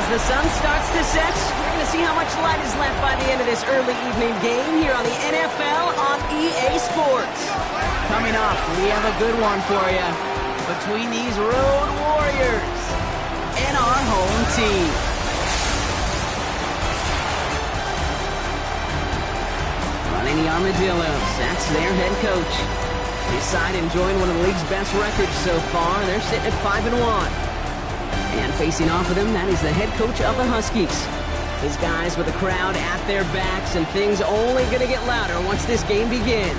As the sun starts to set, we're going to see how much light is left by the end of this early evening game here on the NFL on EA Sports. Coming up, we have a good one for you between these road warriors and our home team. Running the Armadillos, that's their head coach. His side enjoying one of the league's best records so far. They're sitting at 5-1. And facing off of them, that is the head coach of the Huskies. His guys with the crowd at their backs, and things only going to get louder once this game begins.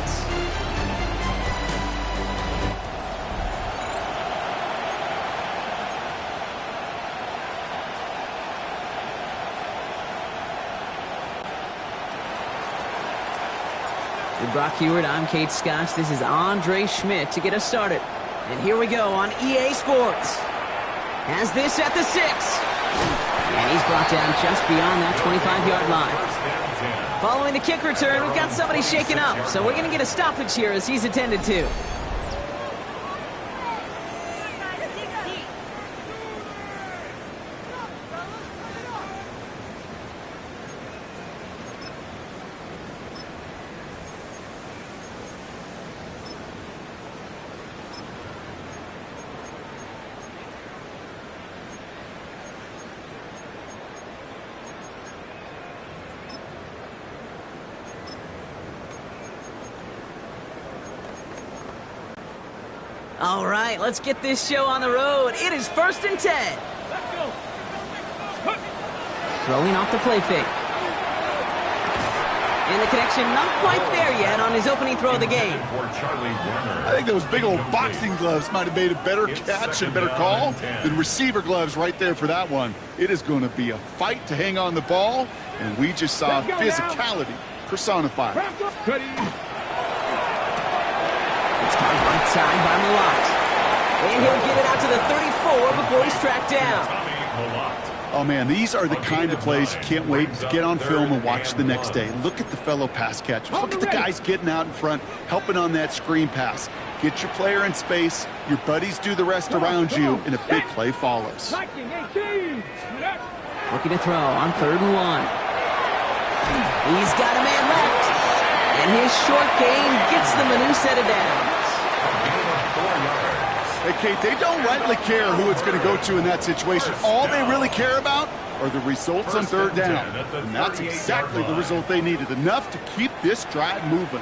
With Brock Heward, I'm Kate Scotch. This is Andre Schmidt to get us started. And here we go on EA Sports. Has this at the 6. And he's brought down just beyond that 25-yard line. Following the kick return, we've got somebody shaken up, so we're going to get a stoppage here as he's attended to. All right, let's get this show on the road. It is 1st and 10. Throwing off the play fake. And the connection not quite there yet on his opening throw of the game. I think those big old boxing gloves might have made a better catch and a better call than receiver gloves right there for that one. It is going to be a fight to hang on the ball, and we just saw physicality personified. It's caught right side by Malott. And he'll get it out to the 34 before he's tracked down. Oh, man, these are the kind of plays you can't wait to get on film and watch the next day. Look at the fellow pass catchers. Look at the guys getting out in front, helping on that screen pass. Get your player in space, your buddies do the rest around you, and a big play follows. Looking to throw on 3rd and 1. He's got a man left. And his short game gets them a new set of downs. Hey, Kate, they don't rightly care who it's going to go to in that situation. All they really care about are the results on 3rd down. And that's exactly the result they needed. Enough to keep this drive moving.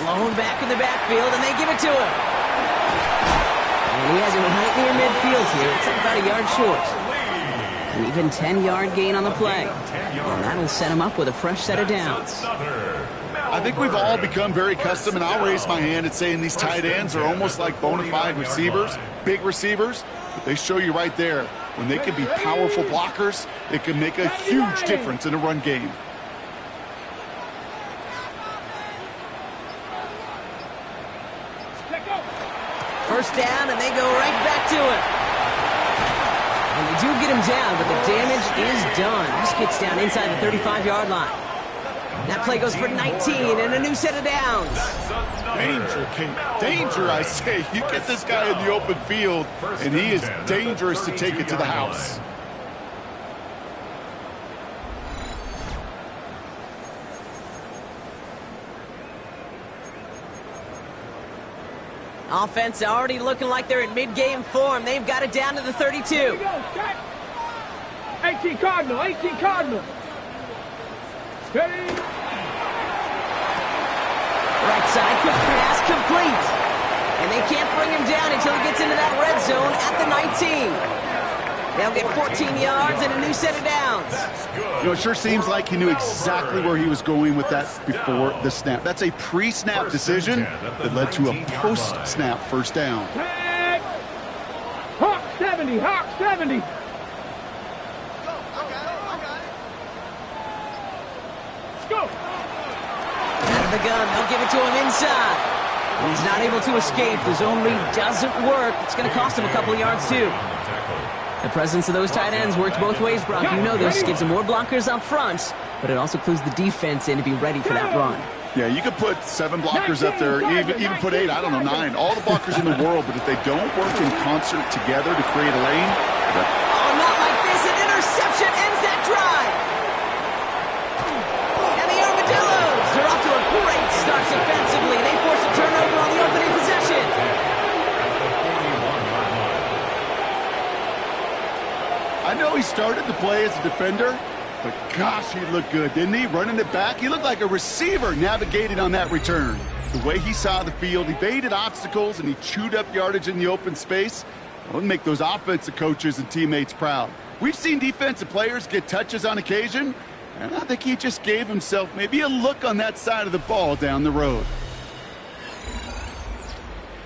Blown back in the backfield, and they give it to him. And he has it right near midfield here. It's about a yard short. An even 10-yard gain on the play. And that'll set him up with a fresh set of downs. I think we've all become very accustomed, and I'll raise my hand at saying these tight ends are almost like bona fide receivers, big receivers. But they show you right there, when they can be powerful blockers, it can make a huge difference in a run game. First down, and they go right back to it. And they do get him down, but the damage is done. This gets down inside the 35-yard line. That play goes for 19 and a new set of downs. Danger, Kate. Danger, I say. You get this guy in the open field, and he is dangerous to take it to the house. Offense already looking like they're in mid-game form. They've got it down to the 32. 18 Cardinal, 18 Cardinal. Steady. Right side, quick pass, complete. And they can't bring him down until he gets into that red zone at the 19. They'll get 14 yards and a new set of downs. You know, it sure seems like he knew exactly where he was going with that before the snap. That's a pre-snap decision that led to a post-snap first down. Hawk 70, Hawk 70. Let's go. Out of the gun, they'll give it to him inside. And he's not able to escape. The zone read doesn't work. It's going to cost him a couple of yards, too. The presence of those tight ends works both ways, Brock. You know this. Gives them more blockers up front, but it also clues the defense in to be ready for that run. Yeah, you could put 7 blockers up there, even put 8, I don't know, 9. All the blockers in the world, but if they don't work in concert together to create a lane... Oh, not like this. An interception ends that drive. And the Armadillos are off to a great start defensively. They force a turnover on the opening possession. I know he started the play as a defender, but gosh, he looked good, didn't he? Running it back, he looked like a receiver navigating on that return. The way he saw the field, he baited obstacles, and he chewed up yardage in the open space. It would make those offensive coaches and teammates proud. We've seen defensive players get touches on occasion, and I think he just gave himself maybe a look on that side of the ball down the road.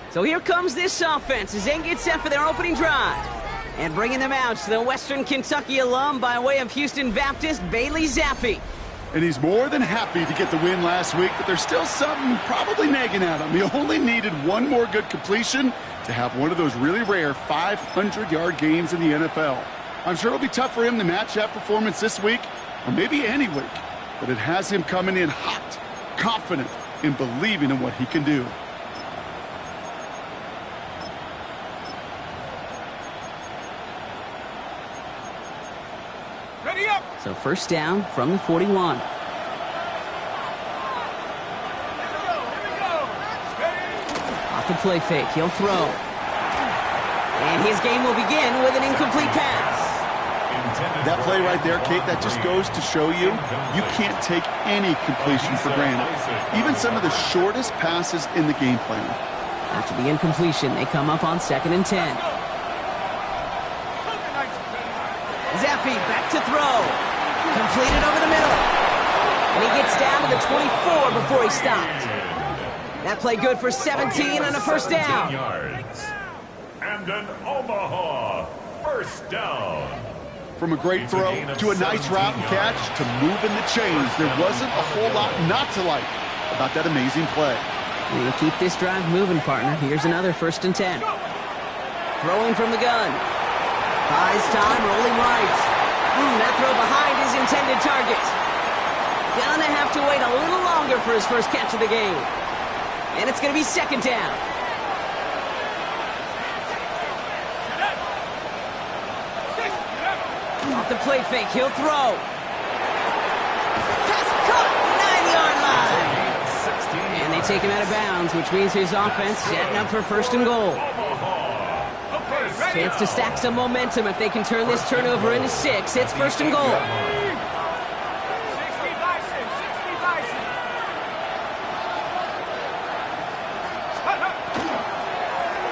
So here comes this offense as they get set for their opening drive. And bringing them out to the Western Kentucky alum by way of Houston Baptist, Bailey Zappi. And he's more than happy to get the win last week, but there's still something probably nagging at him. He only needed one more good completion to have one of those really rare 500-yard games in the NFL. I'm sure it'll be tough for him to match that performance this week, or maybe any week, but it has him coming in hot, confident, and believing in what he can do. Ready up. So first down from the 41. Off the play fake, he'll throw. And his game will begin with an incomplete pass. That play right there, Kate, that just goes to show you, you can't take any completion for granted. Even some of the shortest passes in the game plan. After the incompletion, they come up on 2nd and 10. Zappi back to throw. Completed over the middle. And he gets down to the 24 before he stopped. That play good for 17 and a first down. And an Omaha first down. From a great throw to a nice route and catch to moving the chains, there wasn't a whole lot not to like about that amazing play. You keep this drive moving, partner. Here's another 1st and 10. Throwing from the gun. Buys time, rolling right. That throw behind his intended target. Gonna have to wait a little longer for his first catch of the game. And it's gonna be 2nd down. Off the play fake, he'll throw. Pass caught, 9-yard line. And they take him out of bounds, which means his offense setting up for 1st and goal. Chance to stack some momentum if they can turn this turnover into 6. It's 1st and goal.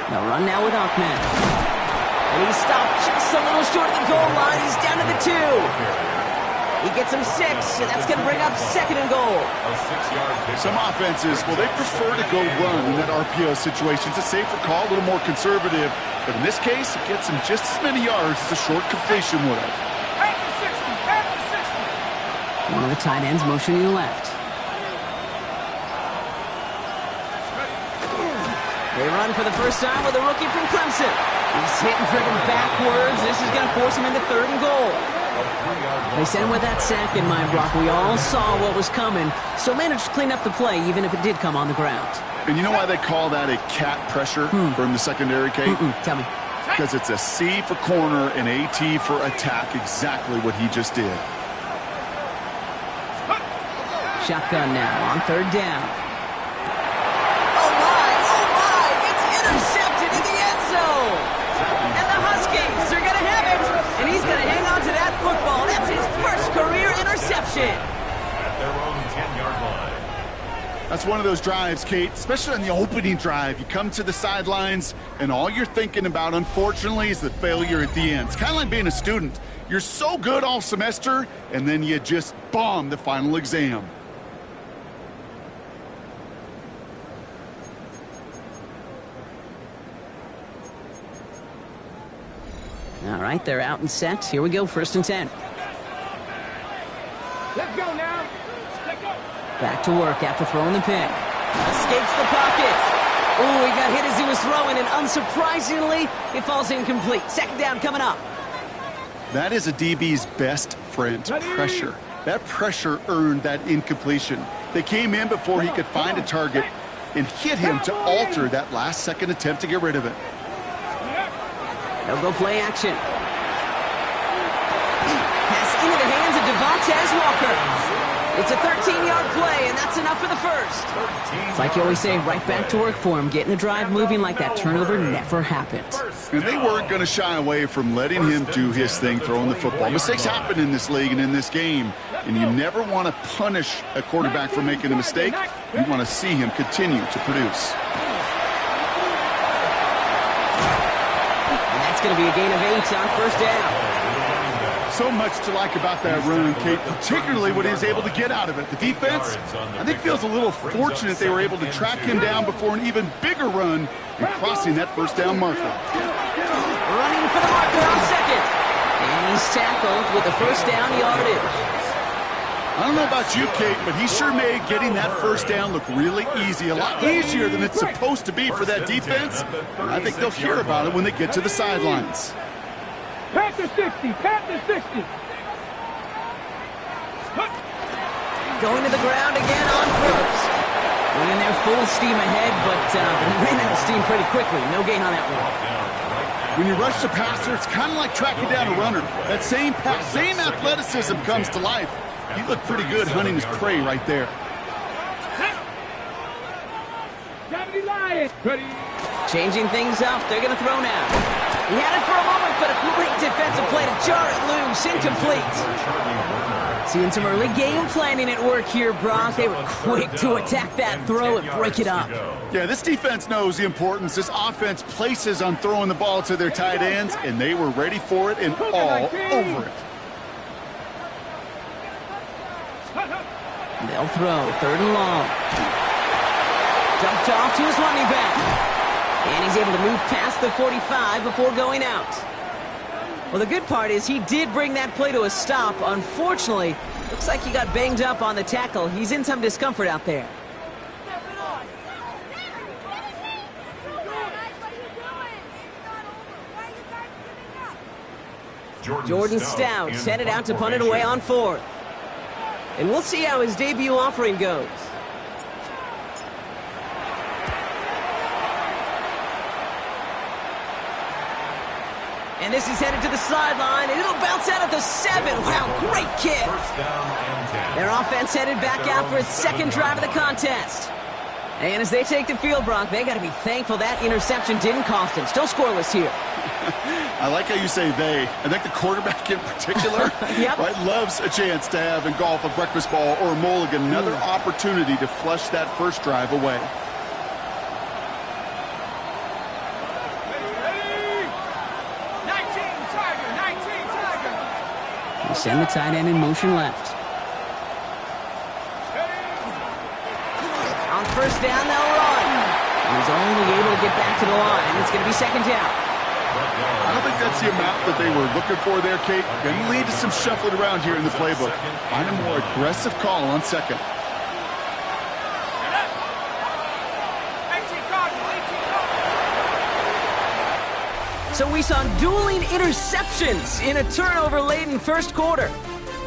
They'll run now with Ahmed. And he's stopped just a little short of the goal line. He's down to the 2. He gets him 6, and that's going to bring up 2nd and goal. Some offenses, well, they prefer to go run in that RPO situation. It's a safer call, a little more conservative. But in this case, it gets him just as many yards as a short completion would have. One of the tight ends motioning left. They run for the first time with a rookie from Clemson. He's hit and driven backwards. This is going to force him into 3rd and goal. They sent him with that sack in mind, Brock. We all saw what was coming, so managed to clean up the play, even if it did come on the ground. And you know why they call that a cat pressure from the secondary, Kate? Tell me. Because it's a C for corner and a T for attack, exactly what he just did. Shotgun now on 3rd down. Oh my, it's intercepted in the end zone. And the Huskies are going to have it. And he's going to hang on to that football. That's his first career interception. At their own 10-yard line. That's one of those drives, Kate, especially on the opening drive. You come to the sidelines, and all you're thinking about, unfortunately, is the failure at the end. It's kind of like being a student. You're so good all semester, and then you just bomb the final exam. All right, they're out and set. Here we go, 1st and 10. Let's go now. Let's go. Back to work after throwing the pick. Escapes the pocket. Ooh, he got hit as he was throwing, and unsurprisingly, it falls incomplete. 2nd down coming up. That is a DB's best friend, pressure. That pressure earned that incompletion. They came in before he could find a target and hit him to alter that last-second attempt to get rid of it. They'll go play action. Pass into the hands of Devontae Walker. It's a 13-yard play, and that's enough for the first. It's like you always say, right back to work for him, getting the drive moving like that turnover never happened. And they weren't going to shy away from letting him do his thing, throwing the football. Mistakes happen in this league and in this game, and you never want to punish a quarterback for making a mistake. You want to see him continue to produce. And that's going to be a gain of 8 on first down. So much to like about that run, Kate, particularly what he was able to get out of it. The defense, I think, feels a little fortunate they were able to track him down before an even bigger run and crossing that first down marker. Running for the marker on second. And he's tackled with the first down yardage. I don't know about you, Kate, but he sure made getting that first down look really easy. A lot easier than it's supposed to be for that defense. And I think they'll hear about it when they get to the sidelines. Panther 60, Panther 60. Going to the ground again on first. Went in there full steam ahead, but he ran out of steam pretty quickly. No gain on that one. When you rush the passer, it's kind of like tracking down a runner. That same pass, same athleticism comes to life. He looked pretty good hunting his prey right there. Changing things up. They're going to throw now. He had it for a moment, but a great defensive play to jar it loose. Incomplete. Seeing some early game planning at work here, Brock. They were quick to attack that throw and break it up. Yeah, this defense knows the importance this offense places on throwing the ball to their tight ends, and they were ready for it and all over it. They'll throw. Third and long. Dumped off to his running back. And he's able to move past the 45 before going out. Well, the good part is he did bring that play to a stop. Unfortunately, looks like he got banged up on the tackle. He's in some discomfort out there. Jordan Stout headed out to punt it away on fourth. And we'll see how his debut offering goes. And this is headed to the sideline, and it'll bounce out at the 7. Wow, great kick. Their offense headed back out for its second drive of the contest. And as they take the field, Brock, they got to be thankful that interception didn't cost them. Still scoreless here. I like how you say they. I think the quarterback in particular right, loves a chance to have in golf a breakfast ball or a mulligan, another opportunity to flush that first drive away. They send the tight end in motion left. On first down, they'll run. And he's only able to get back to the line. It's going to be second down. I don't think that's the amount that they were looking for there, Kate. Going to lead to some shuffling around here in the playbook. Find a more aggressive call on second. So we saw dueling interceptions in a turnover-laden first quarter.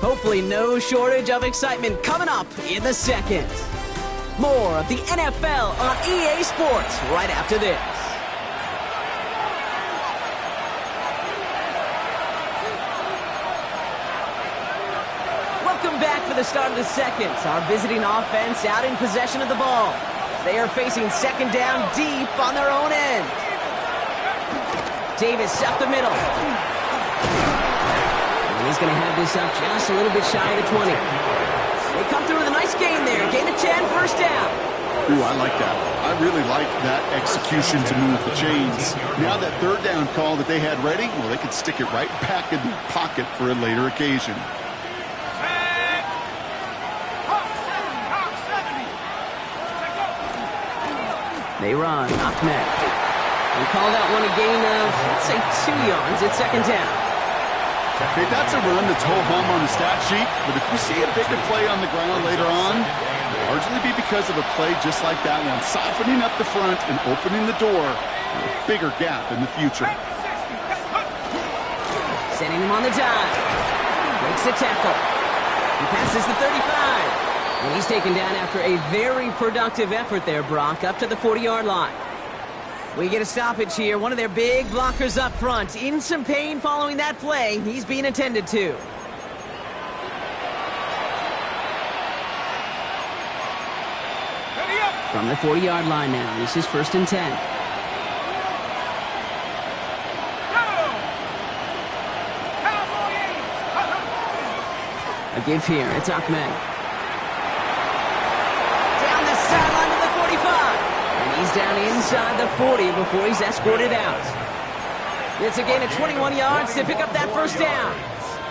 Hopefully no shortage of excitement coming up in the second. More of the NFL on EA Sports right after this. Welcome back for the start of the second. Our visiting offense out in possession of the ball. They are facing second down deep on their own end. Davis up the middle. And he's going to have this up just a little bit shy of the 20. They come through with a nice gain there. Gain of 10, first down. Ooh, I like that. I really like that execution to move the chains. Now that third down call that they had ready, well, they could stick it right back in the pocket for a later occasion. They run. Ahmed. We call that one a gain of, let's say, 2 yards. It's second down. Okay, that's a run that's ho-hum on the stat sheet, but if we see a bigger play on the ground later on, it'll largely be because of a play just like that one, softening up the front and opening the door for a bigger gap in the future. Sending him on the dive. Breaks the tackle. He passes the 35. And he's taken down after a very productive effort there, Brock, up to the 40-yard line. We get a stoppage here. One of their big blockers up front. In some pain following that play. He's being attended to. From the 40-yard line now. This is 1st and 10. A give here. It's Ahmed. Down the sideline to the 45. And he's down inside the 40 before he's escorted out. It's a gain of 21 yards to pick up that first down.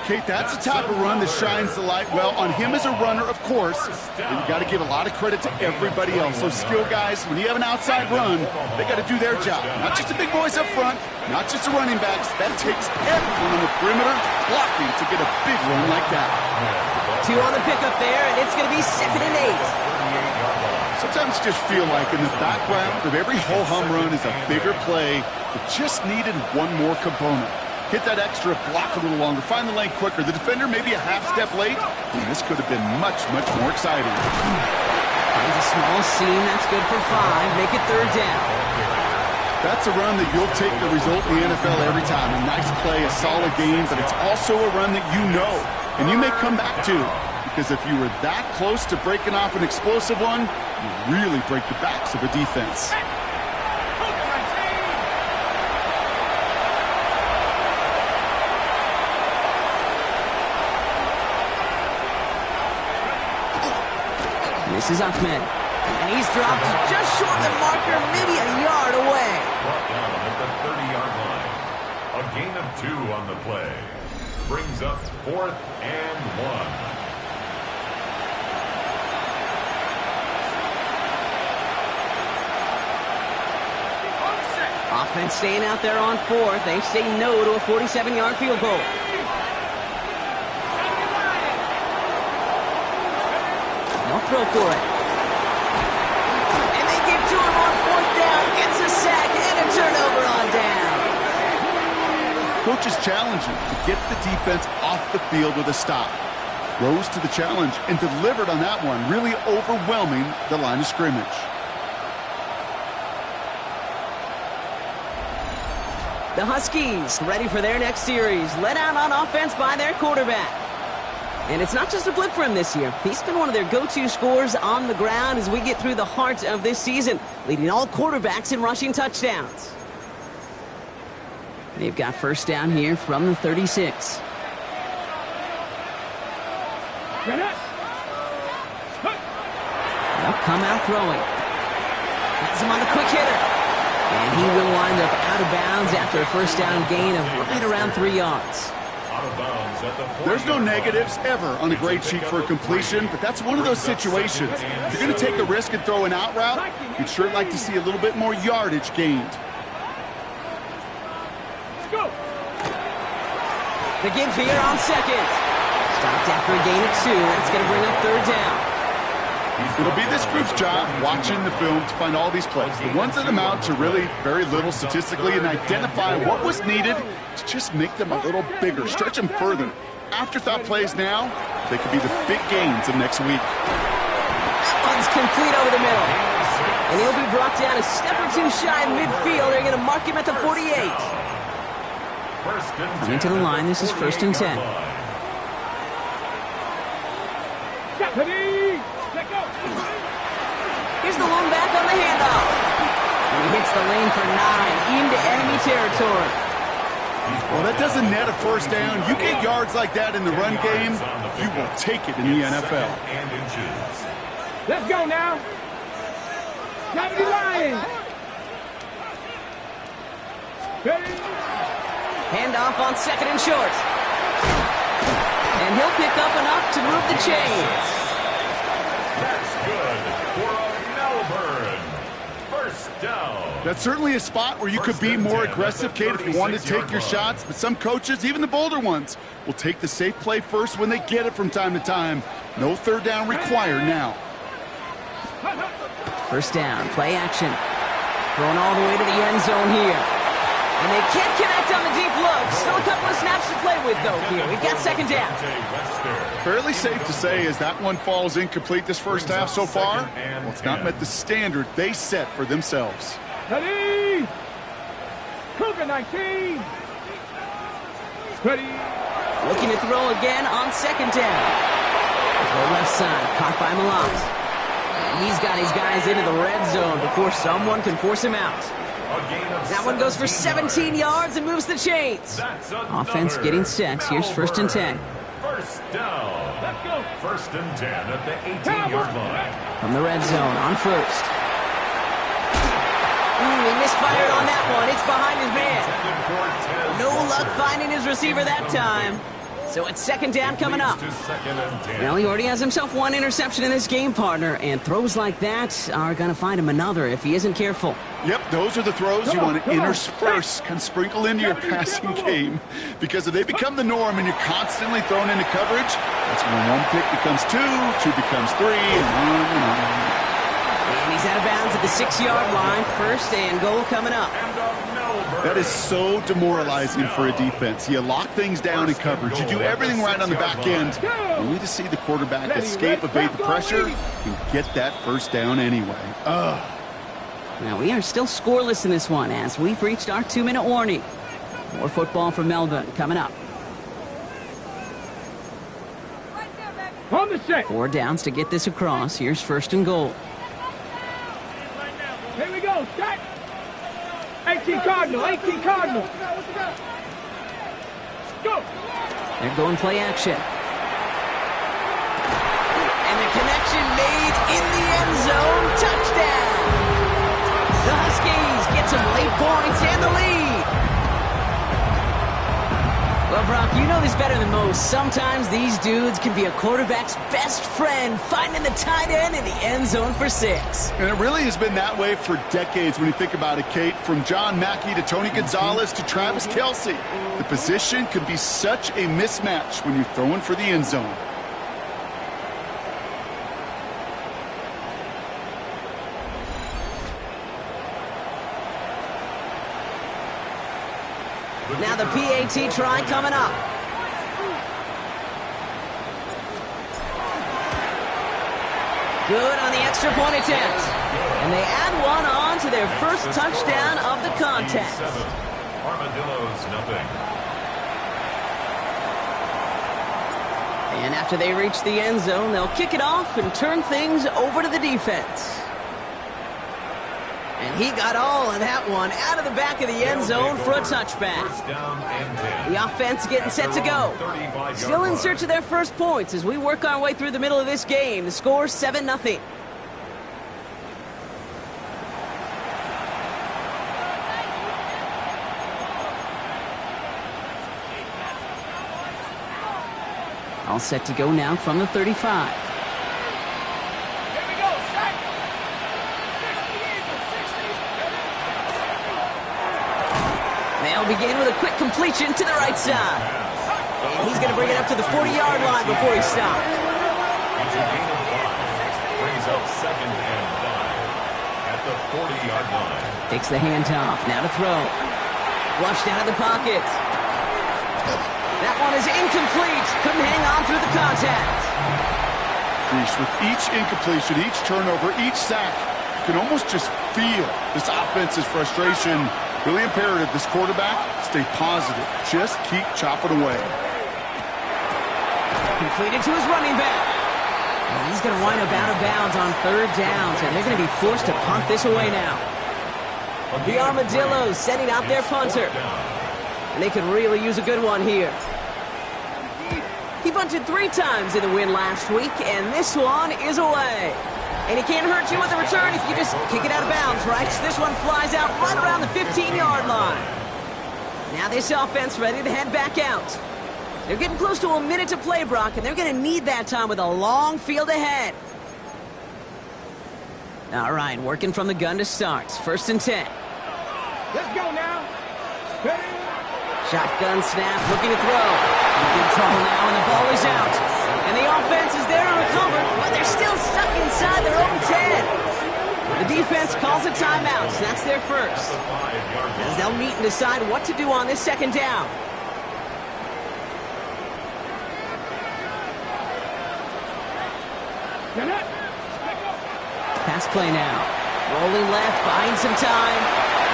Kate, that's the type of run that shines the light well on him as a runner, of course. But you got to give a lot of credit to everybody else. Those skill guys, when you have an outside run, they got to do their job. Not just the big boys up front, not just the running backs. That takes everyone on the perimeter blocking to get a big run like that. 2 on the pickup there, and it's going to be 2nd and 8. Sometimes you just feel like in the background of every ho-hum run is a bigger play that just needed one more component. Hit that extra block a little longer, find the lane quicker. The defender maybe a half step late, and this could have been much, much more exciting. Finds a small seam, that's good for 5. Make it 3rd down. That's a run that you'll take the result in the NFL every time. A nice play, a solid game, but it's also a run that you know, and you may come back to. Because if you were that close to breaking off an explosive one, you really break the backs of a defense. This is Ahmed. And he's dropped just short of the marker, maybe a yard away. Brought down at the 30-yard line. A gain of 2 on the play. Brings up 4th and 1. Offense staying out there on 4th. They say no to a 47-yard field goal. They'll throw for it. And they give to him on 4th down. Gets a sack and a turnover on down. Coach is challenging to get the defense off the field with a stop. Rose to the challenge and delivered on that one, really overwhelming the line of scrimmage. The Huskies ready for their next series, led out on offense by their quarterback. And it's not just a blip for him this year. He's been one of their go-to scorers on the ground as we get through the heart of this season, leading all quarterbacks in rushing touchdowns. They've got 1st down here from the 36. They'll come out throwing. Has him on the quick hitter. And he will wind up out of bounds after a 1st down gain of right around 3 yards. Out of bounds at the There's no negatives ever on a grade sheet for a completion, but that's one of those situations. If you're going to take a risk and throw an out route, you'd sure like to see a little bit more yardage gained. The give here on 2nd. Stopped after a gain of 2. That's going to bring up 3rd down. It'll be this group's job watching the film to find all these plays, the ones that amount to really very little statistically, and identify what was needed to just make them a little bigger, stretch them further. Afterthought plays now, they could be the big gains of next week. That one's complete over the middle. And he'll be brought down a step or 2 shy of midfield. They're going to mark him at the 48. Coming to the line, this is 1st and 10. Here's the lone back on the handoff. And he hits the lane for 9 into enemy territory. Well, that doesn't net a 1st down. You get yards like that in the run game, you will take it in the NFL. Let's go now. Gravity Lions. Handoff on 2nd and short. And he'll pick up enough to move the chains. That's good for Melbourne. 1st down. That's certainly a spot where you could be more aggressive, Kate, if you wanted to take your shots. But some coaches, even the bolder ones, will take the safe play first when they get it from time to time. No 3rd down required now. 1st down, play action. Thrown all the way to the end zone here. And they can't connect on the deep look. Still a couple of snaps to play with, though, here. We've got second down. Fairly safe to say as that one falls incomplete this first half so far, well, it's not met the standard they set for themselves. Ready? Cougar 19. Ready? Looking to throw again on second down. Throw left side, caught by Malat. And he's got his guys into the red zone before someone can force him out. That one goes for 17 yards and moves the chains. Offense getting set. Here's 1st and 10. First down. Let's go. 1st and 10 at the 18-yard line. From the red zone on 1st. He misfired on that one. It's behind his man. No luck finding his receiver that time. So it's 2nd down coming up. Well, he already has himself one interception in this game, partner, and throws like that are going to find him another if he isn't careful. Yep, those are the throws you want to intersperse, can sprinkle into your passing game. Because if they become the norm and you're constantly thrown into coverage, that's when one pick becomes two becomes three, and on and on. And he's out of bounds at the 6-yard line. 1st and goal coming up. That is so demoralizing for a defense. You lock things down in coverage. You do everything right on the back end. Only to see the quarterback escape, evade the pressure, and get that 1st down anyway. Ugh. Now, we are still scoreless in this one as we've reached our 2-minute warning. More football from Melbourne coming up. On the set. 4 downs to get this across. Here's 1st and goal. Here we go. Set. 18 Cardinal. 18 Cardinal. Go. They're going play action. And the connection made in the end zone. Touchdown. The Huskies get some late points and the lead. Well, Brock, you know this better than most. Sometimes these dudes can be a quarterback's best friend, finding the tight end in the end zone for 6. And it really has been that way for decades when you think about it, Kate. From John Mackey to Tony Gonzalez to Travis Kelce. The position can be such a mismatch when you're throwing for the end zone. Now the PAT try coming up. Good on the extra point attempt. And they add one on to their first touchdown of the contest. Armadillos, nothing. And after they reach the end zone, they'll kick it off and turn things over to the defense. And he got all of that one out of the back of the end zone for a touchback. The offense getting set to go. Still in search of their first points as we work our way through the middle of this game. The score 7-0. All set to go now from the 35. They'll begin with a quick completion to the right side. And he's going to bring it up to the 40-yard line before he stopped. It's a gain of 5. Brings up 2nd and 5 at the 40-yard line. Takes the handoff. Now to throw. Flushed out of the pocket. That one is incomplete. Couldn't hang on through the contact. Reece, with each incompletion, each turnover, each sack, you can almost just feel this offense's frustration. Really imperative, this quarterback, stay positive. Just keep chopping away. Completed to his running back. And he's going to wind up out of bounds on 3rd down, so they're going to be forced to punt this away now. The Armadillos sending out their punter. And they could really use a good one here. He punted 3 times in the win last week, and this one is away. And it can't hurt you with the return if you just kick it out of bounds, right? So this one flies out right around the 15-yard line. Now this offense ready to head back out. They're getting close to a minute to play, Brock, and they're going to need that time with a long field ahead. All right, working from the gun to start. 1st and 10. Let's go now. Ready? Shotgun snap, looking to throw. In big trouble now, and the ball is out. And the offense is there to recover, but they're still stuck inside their own 10. The defense calls a timeout, so that's their first. As they'll meet and decide what to do on this second down. Pass play now. Rolling left, buying some time.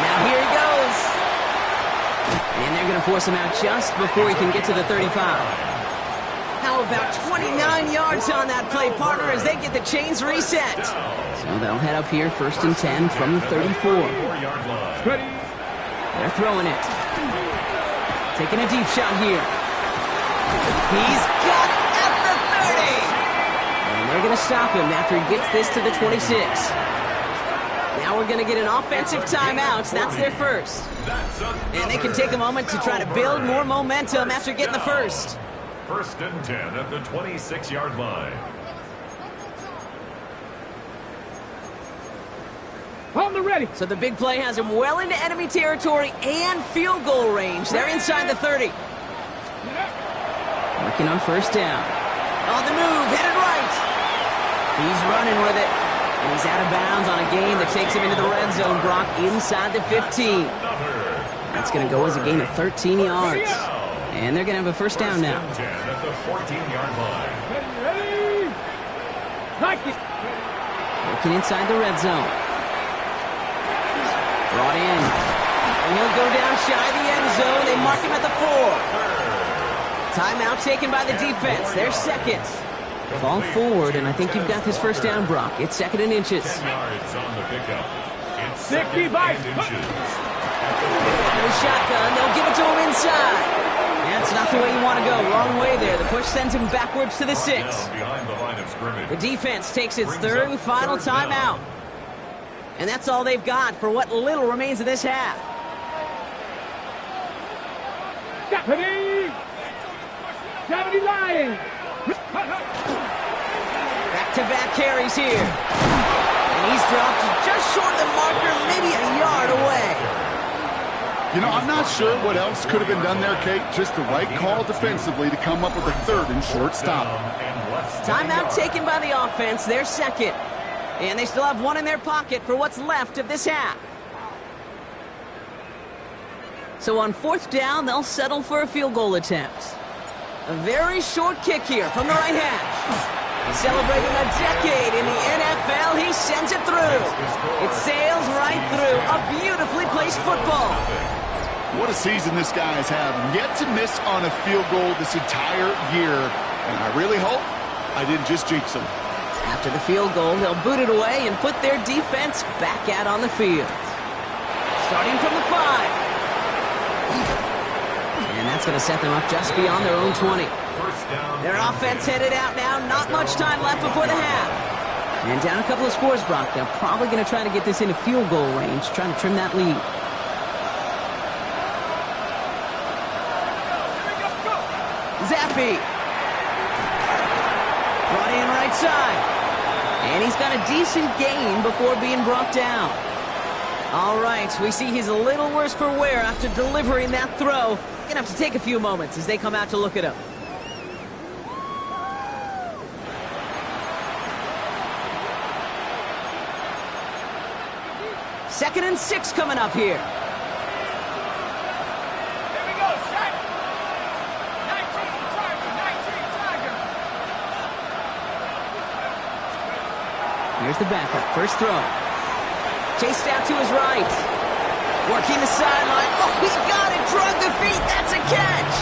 Now here he goes. And they're going to force him out just before he can get to the 35. How about 29 yards on that play, partner, as they get the chains reset. So they'll head up here, 1st and 10 from the 34. They're throwing it. Taking a deep shot here. He's got it at the 30. And they're going to stop him after he gets this to the 26. Now we're going to get an offensive timeout. That's their first. And they can take a moment to try to build more momentum after getting the first. 1st and 10 at the 26-yard line. On the ready. So the big play has him well into enemy territory and field goal range. They're inside the 30. Working on 1st down. On the move, headed right. He's running with it. And he's out of bounds on a gain that takes him into the red zone, Brock, inside the 15. That's going to go as a gain of 13 yards. And they're going to have a 1st down now. 10 at the 14-yard line. Ready. Like it. Working inside the red zone. Brought in. And he'll go down shy of the end zone. They mark him at the 4. Timeout taken by the defense. Their second. Fall forward, and I think you've got this 1st down, Brock. It's 2nd and inches. 10 yards on the pickup. It's 65. 2nd and inches. And the shotgun, they'll give it to him inside. That's not the way you want to go. Wrong way there. The push sends him backwards to the 6. Behind the line of scrimmage. The defense takes its 3rd and final timeout. And that's all they've got for what little remains of this half. Deputy. Deputy Lion. Back-to-back carries here. And he's dropped just short of the marker, maybe a yard away. You know, I'm not sure what else could have been done there, Kate. Just the right call defensively to come up with a 3rd and short stop. Timeout taken by the offense, their second. And they still have one in their pocket for what's left of this half. So on 4th down, they'll settle for a field goal attempt. A very short kick here from the right hash. Celebrating a decade in the NFL, he sends it through. It sails right through. A beautifully placed football. What a season this guy has had. Yet to miss on a field goal this entire year. And I really hope I didn't just jinx him. After the field goal, they'll boot it away and put their defense back out on the field. Starting from the 5. And that's going to set them up just beyond their own 20. Their offense headed out now. Not much time left before the half. And down a couple of scores, Brock. They're probably going to try to get this into field goal range, trying to trim that lead. Zappi. Brought in right side. And he's got a decent gain before being brought down. All right, we see he's a little worse for wear after delivering that throw. Gonna have to take a few moments as they come out to look at him. Second and 6 coming up here. Here we go, set. 19 Tiger. Here's the backup, 1st throw. Chased out to his right. Working the sideline. Oh, he got it. Drug the feet. That's a catch.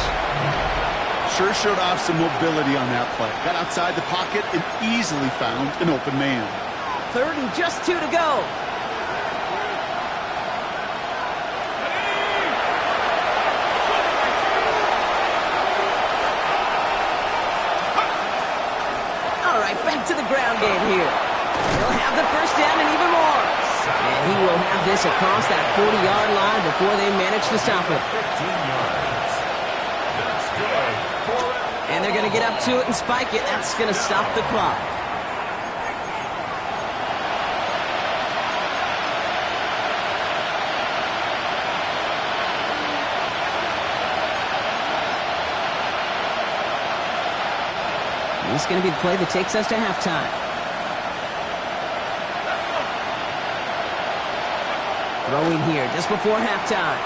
Sure showed off some mobility on that play. Got outside the pocket and easily found an open man. 3rd and just 2 to go. All right, back to the ground game here. He'll have the 1st down and even more. And he will have this across that 40-yard line before they manage to stop it. 15 yards. That's good. And they're going to get up to it and spike it. That's going to stop the clock. And this is going to be the play that takes us to halftime. Throwing here just before halftime.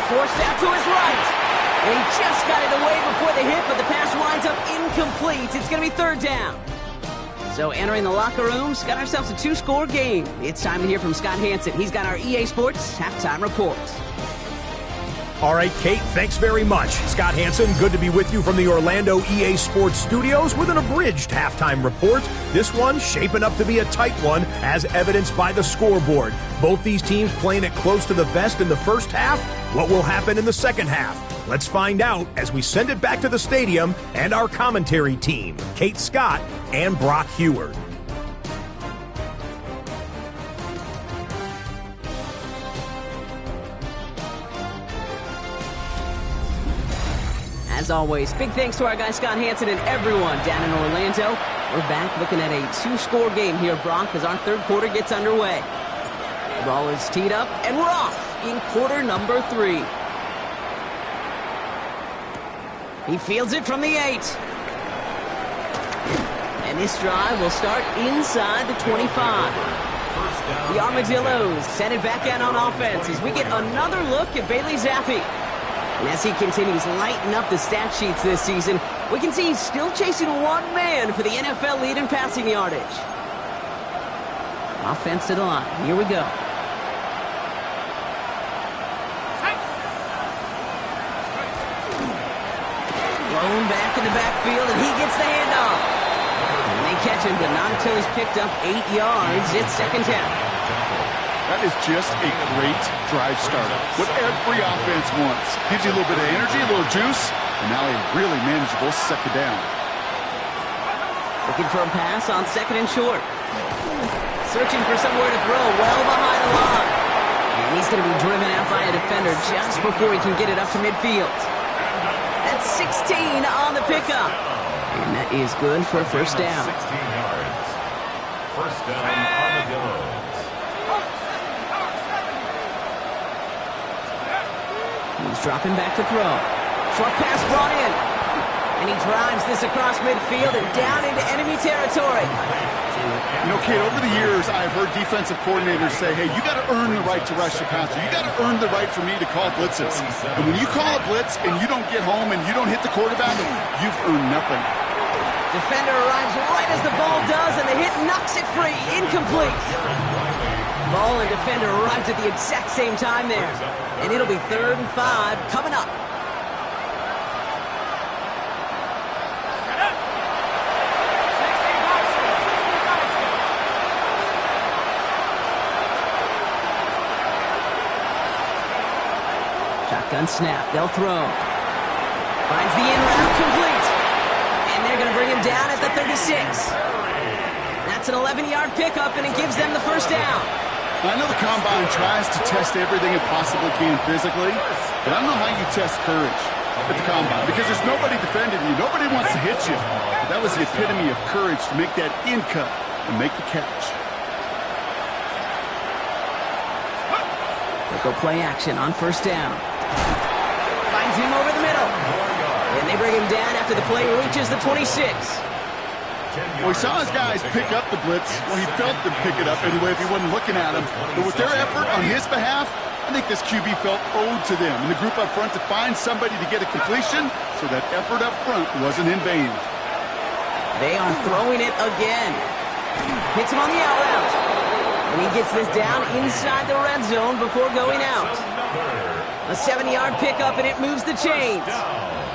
Forced out to his right. And he just got it away before the hit, but the pass winds up incomplete. It's going to be third down. So entering the locker rooms, got ourselves a 2-score game. It's time to hear from Scott Hansen. He's got our EA Sports halftime report. All right, Kate, thanks very much. Scott Hansen, good to be with you from the Orlando EA Sports studios with an abridged halftime report. This one shaping up to be a tight one, as evidenced by the scoreboard. Both these teams playing it close to the vest in the first half. What will happen in the second half? Let's find out as we send it back to the stadium and our commentary team, Kate Scott and Brock Heward. As always, big thanks to our guy Scott Hansen and everyone down in Orlando. We're back looking at a 2-score game here, Brock, as our third quarter gets underway. The ball is teed up, and we're off in quarter number 3. He fields it from the 8. And this drive will start inside the 25. The Armadillos send it back out on offense as we get another look at Bailey Zappi. And as he continues lighting up the stat sheets this season, we can see he's still chasing one man for the NFL lead in passing yardage. Offense to the line. Here we go. Blown back in the backfield, and he gets the handoff. And they catch him, but not until he's picked up 8 yards. It's second down. That is just a great drive starter. What every offense wants. Gives you a little bit of energy, a little juice, and now a really manageable second down. Looking for a pass on second and short. Searching for somewhere to throw well behind the line. And he's going to be driven out by a defender just before he can get it up to midfield. That's 16 on the pickup. And that is good for a first down. 16 yards. First down, Armadillos. He's dropping back to throw. Short pass brought in. And he drives this across midfield and down into enemy territory. You know, Kate, over the years, I've heard defensive coordinators say, hey, you got to earn the right to rush the passer. You got to earn the right for me to call blitzes. And when you call a blitz and you don't get home and you don't hit the quarterback, you've earned nothing. Defender arrives right as the ball does, and the hit knocks it free. Incomplete. Ball and defender arrives at the exact same time there. And it'll be 3rd and 5 coming up. Shotgun snap. They'll throw. Finds the in route complete. And they're going to bring him down at the 36. That's an 11-yard pickup, and it gives them the first down. I know the Combine tries to test everything it possibly can physically, but I don't know how you test courage at the Combine, because there's nobody defending you. Nobody wants to hit you. But that was the epitome of courage to make that in cut and make the catch. They'll go play action on first down. Finds him over the middle. And they bring him down after the play reaches the 26. Well, he saw his guys pick up the blitz. Well, he felt them pick it up anyway if he wasn't looking at him. But with their effort on his behalf, I think this QB felt owed to them and the group up front to find somebody to get a completion, so that effort up front wasn't in vain. They are throwing it again. Hits him on the out route. And he gets this down inside the red zone before going out. A 7-yard pickup, and it moves the chains.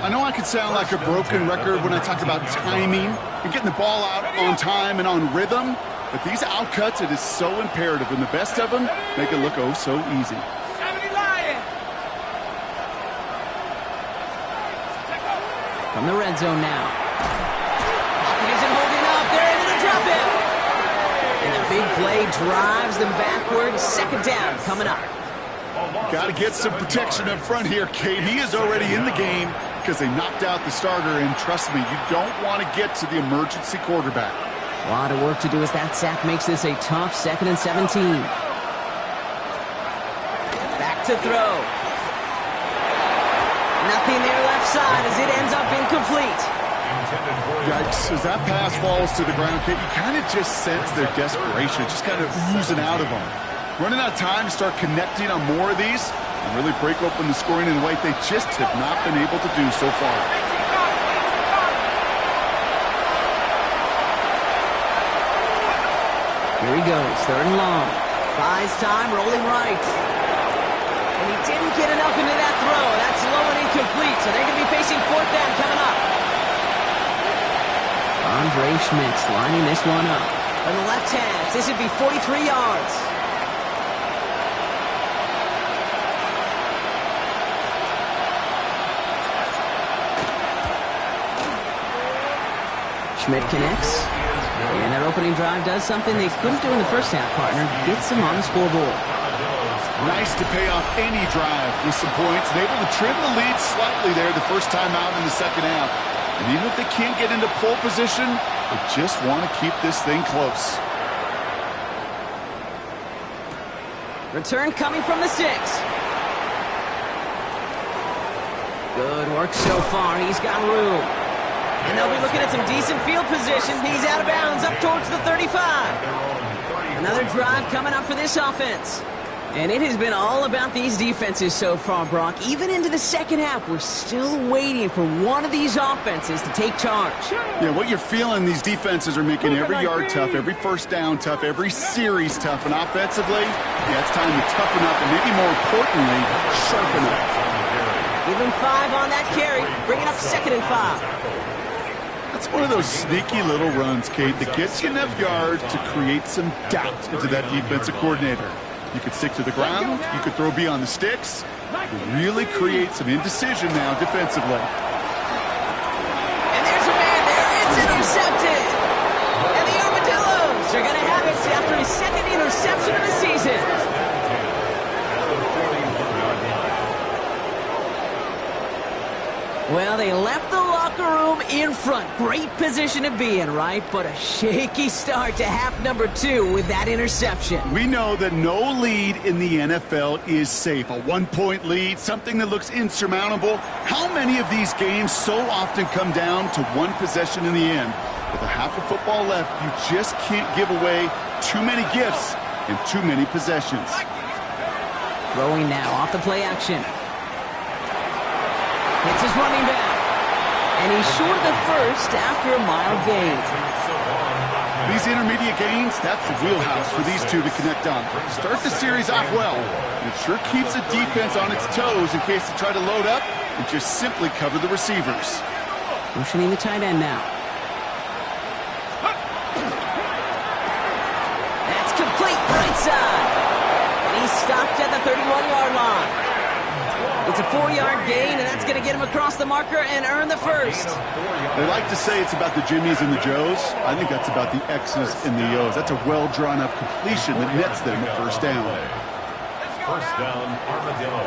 I know I could sound like a broken record when I talk about timing and getting the ball out on time and on rhythm, but these outcuts, it is so imperative, and the best of them make it look oh so easy. From the red zone now. Hopkins isn't holding up. They're able to drop it. And the big play drives them backwards. Second down coming up. Got to get some protection up front here, Kate. He is already in the game because they knocked out the starter, and trust me, you don't want to get to the emergency quarterback. A lot of work to do as that sack makes this a tough 2nd and 17. Back to throw. Nothing there left side as it ends up incomplete. Yikes, as that pass falls to the ground, Kate, you kind of just sense their desperation, just kind of oozing out of them. Running out of time to start connecting on more of these and really break open the scoring in a way they just have not been able to do so far. Here he goes, 3rd and long. Buys time, rolling right. And he didn't get enough into that throw. That's low and incomplete, so they're going to be facing 4th down coming up. Andre Schmitz lining this one up. On the left hash, this would be 43 yards. Schmidt connects. And that opening drive does something they couldn't do in the first half, partner. Gets them on the scoreboard. Nice to pay off any drive with some points. And able to trim the lead slightly there the first time out in the second half. And even if they can't get into pole position, they just want to keep this thing close. Return coming from the 6. Good work so far. He's got room. And they'll be looking at some decent field position. He's out of bounds up towards the 35. Another drive coming up for this offense. And it has been all about these defenses so far, Brock. Even into the second half, we're still waiting for one of these offenses to take charge. Yeah, what you're feeling, these defenses are making every yard tough, every first down tough, every series tough. And offensively, yeah, it's time to toughen up and maybe more importantly, sharpen up. Give him 5 on that carry. Bring it up 2nd and 5. It's one of those sneaky little runs, Kate, that gets you enough yards to create some doubt into that defensive coordinator. You could stick to the ground, you could throw beyond the sticks, you really create some indecision now defensively. And there's a man there, it's intercepted! And the Armadillos are going to have it after his 2nd interception of the season. Well, they left the locker room in front. Great position to be in, right? But a shaky start to half number 2 with that interception. We know that no lead in the NFL is safe. A 1-point lead, something that looks insurmountable. How many of these games so often come down to one possession in the end? With a half of football left, you just can't give away too many gifts and too many possessions. Throwing now off the play action. Hits his running back. And he's short of the first after a mile gain. These intermediate gains, that's the wheelhouse for these two to connect on. Start the series off well. It sure keeps the defense on its toes in case they try to load up and just simply cover the receivers. Motioning the tight end now. That's complete right side. And he's stopped at the 31-yard line. It's a 4-yard gain, and that's going to get him across the marker and earn the first. They like to say it's about the Jimmies and the Joes. I think that's about the X's and the O's. That's a well-drawn-up completion that nets them a first down. First down, Armadillo.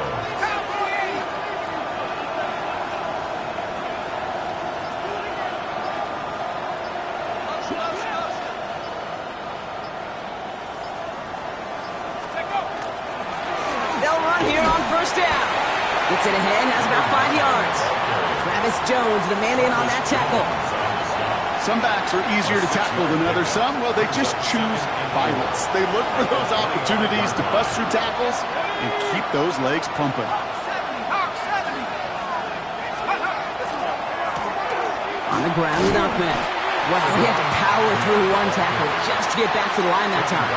They'll run here on first down. Gets it ahead, has about 5 yards. Travis Jones, the man in on that tackle. Some backs are easier to tackle than others. Some, well, they just choose violence. They look for those opportunities to bust through tackles and keep those legs pumping. On the ground with Ahmed. Wow, he had to power through one tackle just to get back to the line that time.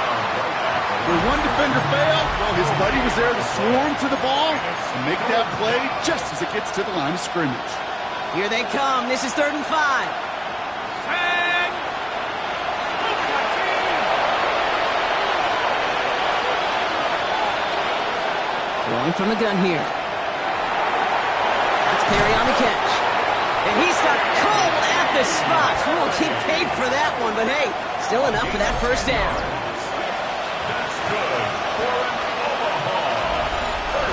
When one defender failed, well, his buddy was there to swarm to the ball and make that play just as it gets to the line of scrimmage. Here they come. This is 3rd and 5. Throwing from the gun here. That's Perry on the catch. And he stuck cold at the spot. We'll keep paid for that one, but hey, still enough for that first down.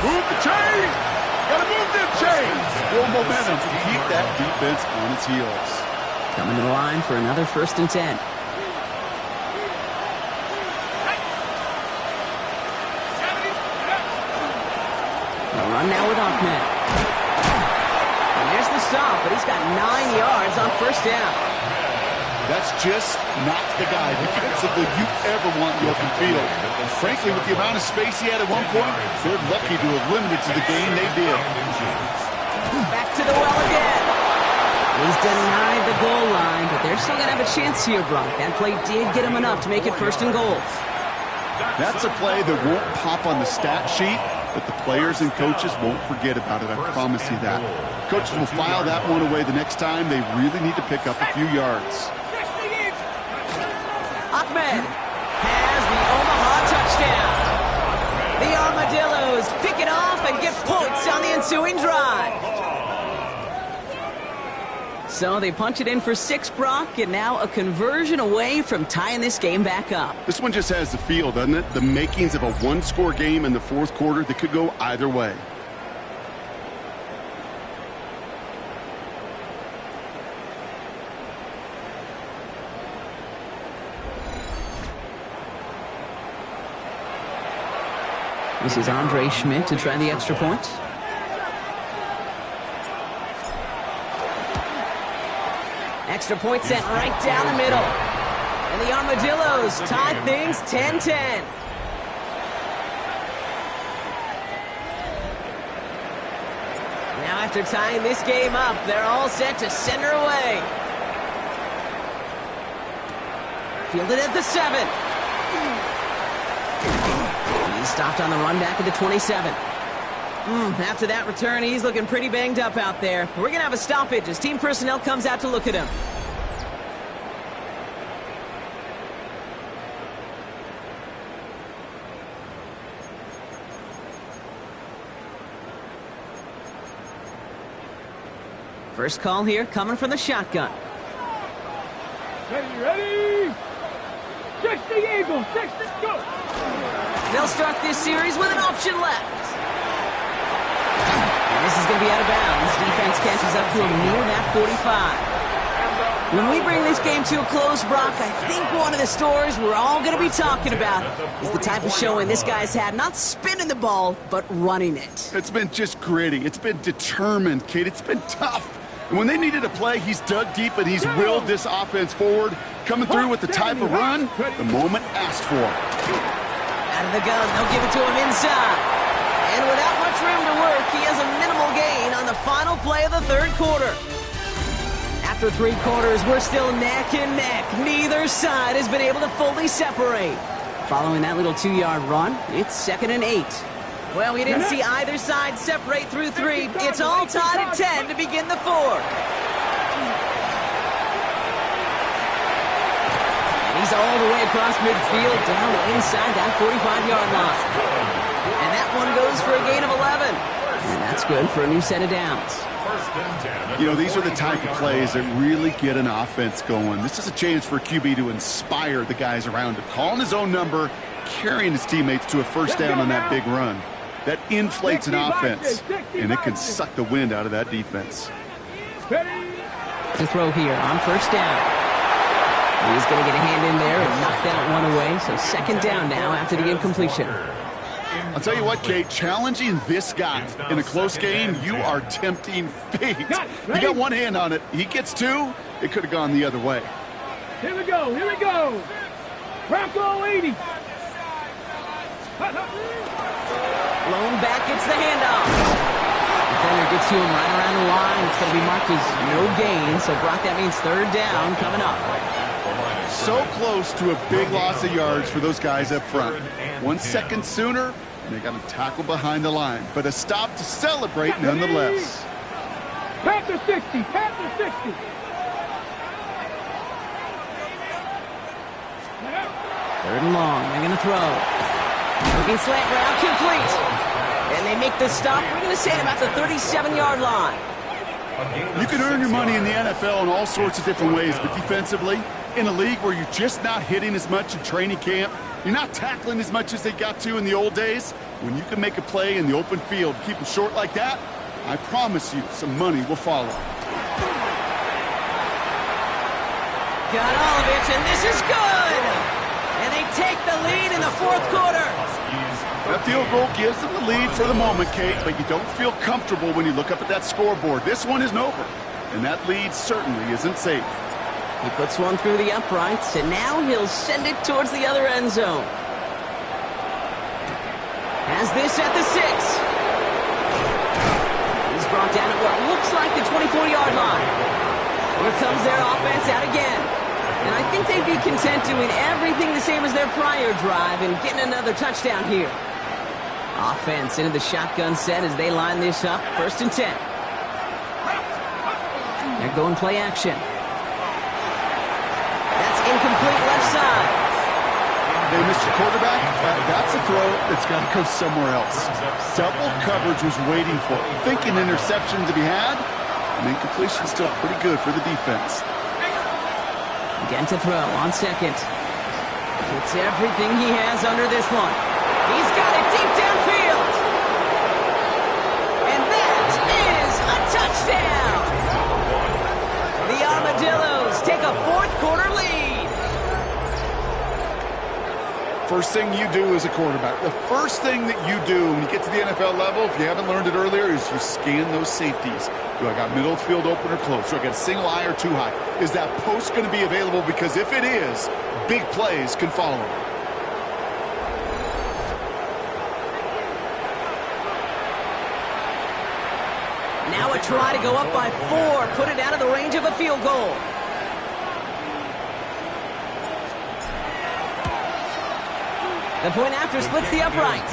Move the chains! Gotta move them chains! Build momentum to keep that defense on its heels. Coming to the line for another 1st and 10. They'll run now with Ahmed. And there's the stop, but he's got 9 yards on first down. That's just not the guy defensively you ever want in the open field. Frankly, with the amount of space he had at one point, they're lucky to have limited to the game they did. Back to the well again. He's denied the goal line, but they're still going to have a chance here, Brock. That play did get him enough to make it 1st and goal. That's a play that won't pop on the stat sheet, but the players and coaches won't forget about it. I promise you that. Coaches will file that one away the next time. They really need to pick up a few yards. Ahmed has the Omaha touchdown. The Armadillos pick it off and get points on the ensuing drive. So they punch it in for 6, Brock, and now a conversion away from tying this game back up. This one just has the feel, doesn't it? The makings of a one-score game in the 4th quarter that could go either way. This is Andre Schmidt to try the extra point. Extra point sent right down the middle. And the Armadillos tie things 10-10. Now after tying this game up, they're all set to send her away. Fielded at the 7. He's stopped on the run back at the 27. After that return, he's looking pretty banged up out there. We're going to have a stoppage as team personnel comes out to look at him. First call here coming from the shotgun. Ready? 60 Eagles, 60, go! They'll start this series with an option left. And this is going to be out of bounds. Defense catches up to him near that 45. When we bring this game to a close, Brock, I think one of the stories we're all going to be talking about is the type of showing this guy's had, not spinning the ball, but running it. It's been just gritty. It's been determined, Kate. It's been tough. And when they needed a play, he's dug deep and he's willed this offense forward, coming through with the type of run the moment asked for. Out of the gun, they'll give it to him inside. And without much room to work, he has a minimal gain on the final play of the 3rd quarter. After 3 quarters, we're still neck and neck. Neither side has been able to fully separate. Following that little 2-yard run, it's 2nd and 8. Well, we didn't see either side separate through 3. It's all tied at 10 to begin the 4th. And he's all the way across midfield down inside that 45-yard line. And that one goes for a gain of 11. And that's good for a new set of downs. You know, these are the type of plays that really get an offense going. This is a chance for a QB to inspire the guys around him. Calling his own number, carrying his teammates to a first down on that big run. That inflates an offense, and it can suck the wind out of that defense. To throw here on first down. He's going to get a hand in there and knock that one away. So 2nd down now after the incompletion. I'll tell you what, Kate, challenging this guy in a close game, you are tempting fate. You got one hand on it. He gets 2. It could have gone the other way. Here we go, here we go. Bronco 80. Blown back, it's the handoff. Defender gets to him right around the line. It's going to be marked as no gain. So, Brock, that means 3rd down coming up. So close to a big loss of yards for those guys up front. 1 second sooner, and they got to tackle behind the line. But a stop to celebrate nonetheless. Panther 60, Panther 60. 3rd and long, they're going to throw. Looking slant route, complete. And they make the stop, we're going to say, at about the 37-yard line. You can earn your money in the NFL in all sorts of different ways, but defensively, in a league where you're just not hitting as much in training camp, you're not tackling as much as they got to in the old days, when you can make a play in the open field, keep them short like that, I promise you some money will follow. Got all of it, and this is good! And they take the lead in the 4th quarter. That field goal gives them the lead for the moment, Kate, but you don't feel comfortable when you look up at that scoreboard. This one isn't over, and that lead certainly isn't safe. He puts one through the uprights, and now he'll send it towards the other end zone. Has this at the 6. He's brought down at what looks like the 24-yard line. Here comes their offense out again. And I think they'd be content doing everything the same as their prior drive and getting another touchdown here. Offense into the shotgun set as they line this up. 1st and 10. They're going play action. That's incomplete left side. They missed your quarterback. That's a throw that's got to go somewhere else. Double coverage was waiting for it. Thinking interception to be had. And incompletion still pretty good for the defense. Again to throw on 2nd. It's everything he has under this one. He's got it deep downfield. And that is a touchdown. The Armadillos take a 4th quarter lead. First thing you do as a quarterback, the first thing that you do when you get to the NFL level, if you haven't learned it earlier, is you scan those safeties. Do I got middle field open or close? Do I got a single high or 2 high? Is that post going to be available? Because if it is, big plays can follow. Now a try to go up by 4, put it out of the range of a field goal. The point after splits the upright.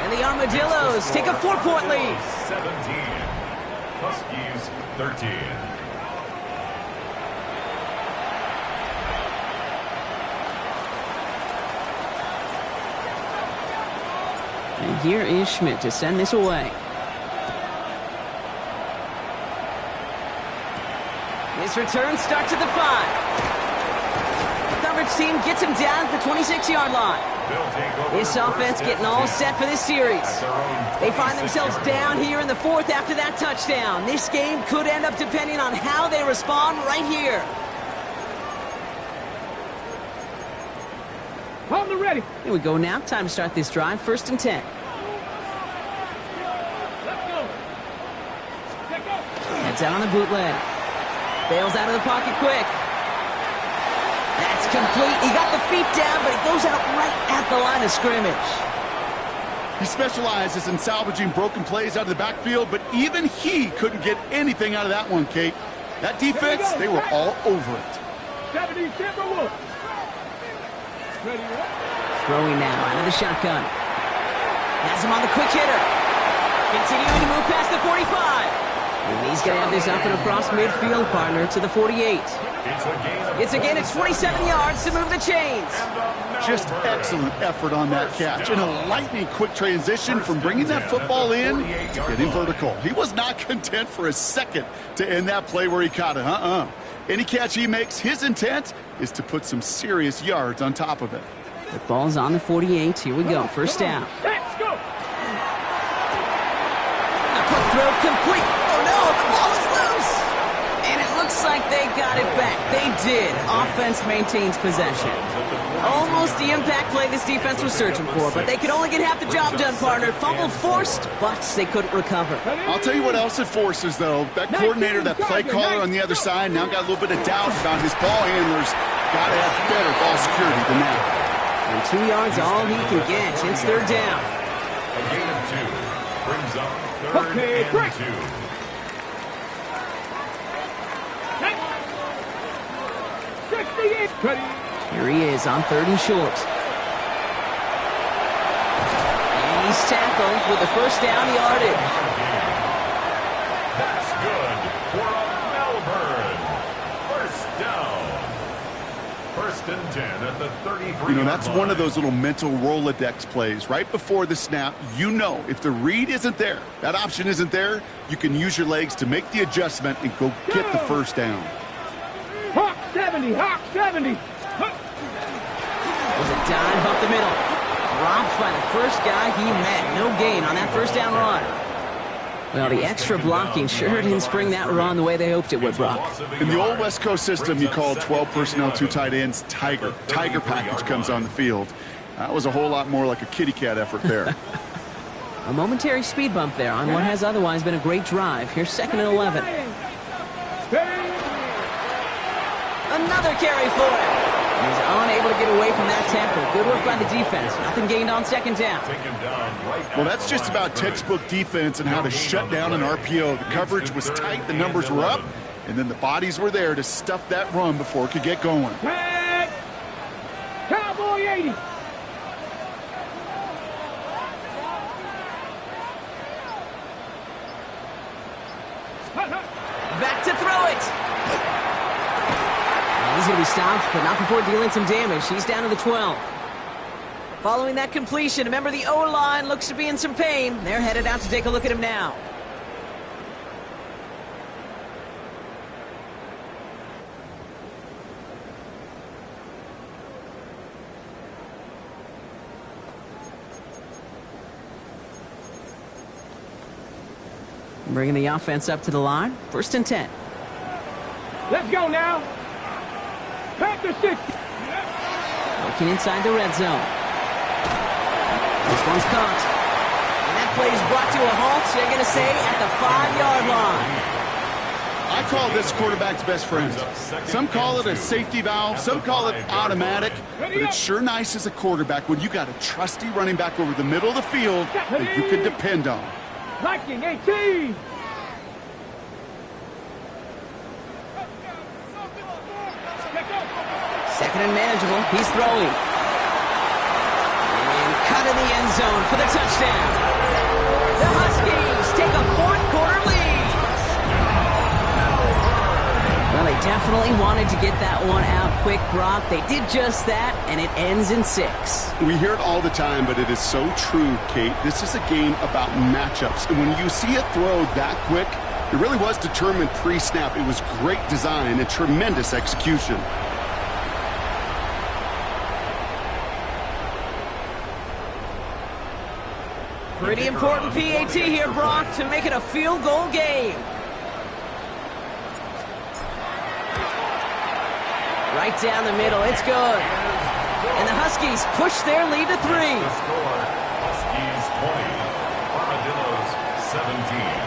And the Armadillos take a 4-point lead. 17. Huskies 13. And here is Schmidt to send this away. This return starts at the 5. The coverage team gets him down at the 26-yard line. This offense getting all set for this series. They find themselves down here in the 4th after that touchdown. This game could end up depending on how they respond right here. Hold it ready. Here we go now. Time to start this drive. 1st and 10. Let's go. Heads out on the bootleg. Bails out of the pocket quick. That's complete. He got the feet down, but it goes out right at the line of scrimmage. He specializes in salvaging broken plays out of the backfield, but even he couldn't get anything out of that one, Kate. That defense, they were all over it. 70 Timberwolves. Ready up. Throwing now out of the shotgun. Has him on the quick hitter. Continuing to move past the 45. And he's going to have this up and across midfield, partner, to the 48. It's a gain of 27 yards to move the chains. Just excellent effort on that catch. And a lightning quick transition from bringing that football in to getting vertical. He was not content for a second to end that play where he caught it. Any catch he makes, his intent is to put some serious yards on top of it. The ball's on the 48. Here we go. 1st down. Let's go. A quick throw complete. Oh, no, the ball is loose. And it looks like they got it back. They did. Offense maintains possession. Almost the impact play this defense was searching for, but they could only get half the job done, partner. Fumble forced, but they couldn't recover. I'll tell you what else it forces, though. That coordinator, that play caller on the other side, now got a little bit of doubt about his ball handlers. Got to have better ball security than that. And 2 yards, all he can get. It's 3rd down. A gain of 2 brings up 3rd and 2. Here he is on 3rd and short. And he's tackled with the 1st down yardage. That's good for a Melbourne. 1st down. 1st and 10 at the 33. You know, that's one of those little mental Rolodex plays. Right before the snap, you know if the read isn't there, that option isn't there, you can use your legs to make the adjustment and go get the 1st down. Hawk 70, Hawk 70. Was a dive up the middle. Dropped by the first guy he met. No gain on that 1st down run. Well, the extra blocking sure didn't spring that run the way they hoped it would, Brock. In the old West Coast system, you called 12 personnel, 2 tight ends, Tiger. Tiger package comes on the field. That was a whole lot more like a kitty cat effort there. A momentary speed bump there on what has otherwise been a great drive. Here's 2nd and 11. Another carry for him. He's unable to get away from that tackle. Good work by the defense. Nothing gained on second down. Well, that's just about textbook defense and how to shut down an RPO. The coverage was tight, the numbers were up, and then the bodies were there to stuff that run before it could get going. Tag! Cowboy 80! Back to throw it. He's going to be stopped, but not before dealing some damage. He's down to the 12. Following that completion, remember the O-line looks to be in some pain. They're headed out to take a look at him now. Bringing the offense up to the line. 1st and 10. Let's go now. Panther 6. Working inside the red zone. This one's caught. And that play is brought to a halt, so they're going to say at the 5-yard line. I call this quarterback's best friend. Some call it a safety valve, some call it automatic, but it's sure nice as a quarterback when you got a trusty running back over the middle of the field that you can depend on. Viking 18. Second and manageable. He's throwing. And cut in the end zone for the touchdown. The Huskies take a 4th-quarter lead. Well, they definitely wanted to get that one out quick, Brock. They did just that, and it ends in 6. We hear it all the time, but it is so true, Kate. This is a game about matchups. And when you see a throw that quick, it really was determined pre-snap. It was great design and tremendous execution. Pretty important PAT here, Brock, to make it a field goal game. Right down the middle, it's good. And the Huskies push their lead to 3. The score, Huskies 20, Armadillos 17.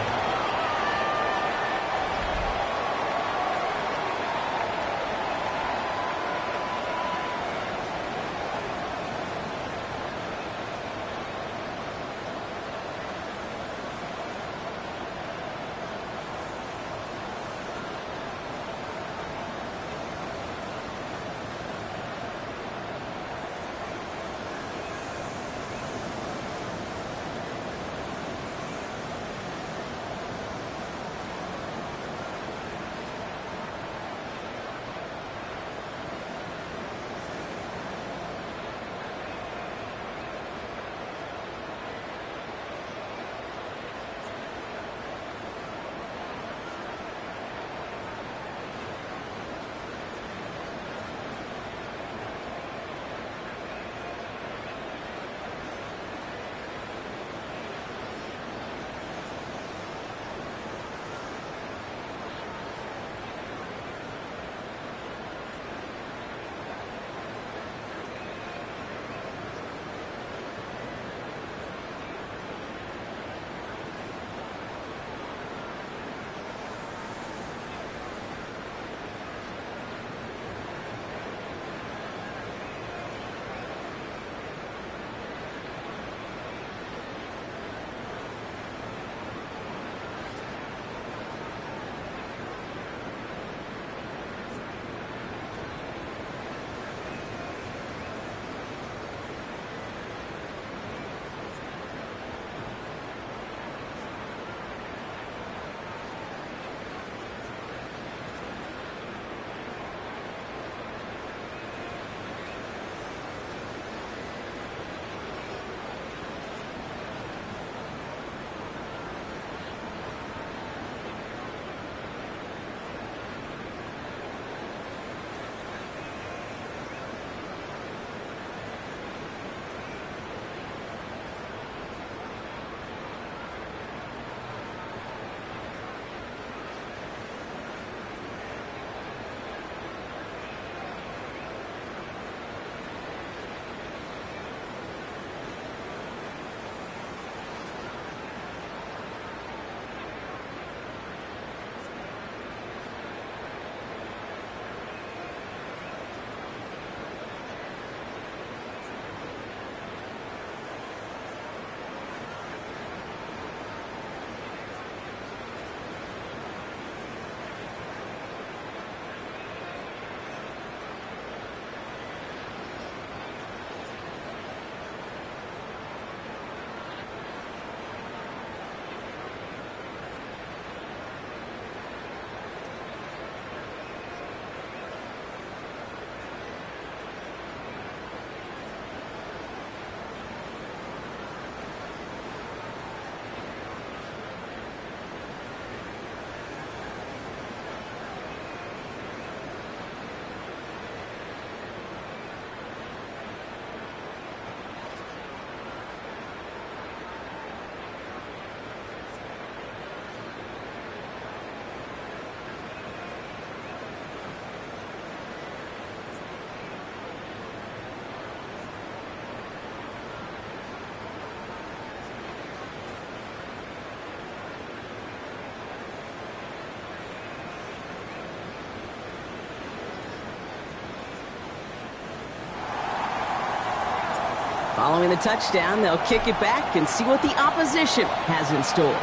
Following the touchdown, they'll kick it back and see what the opposition has in store.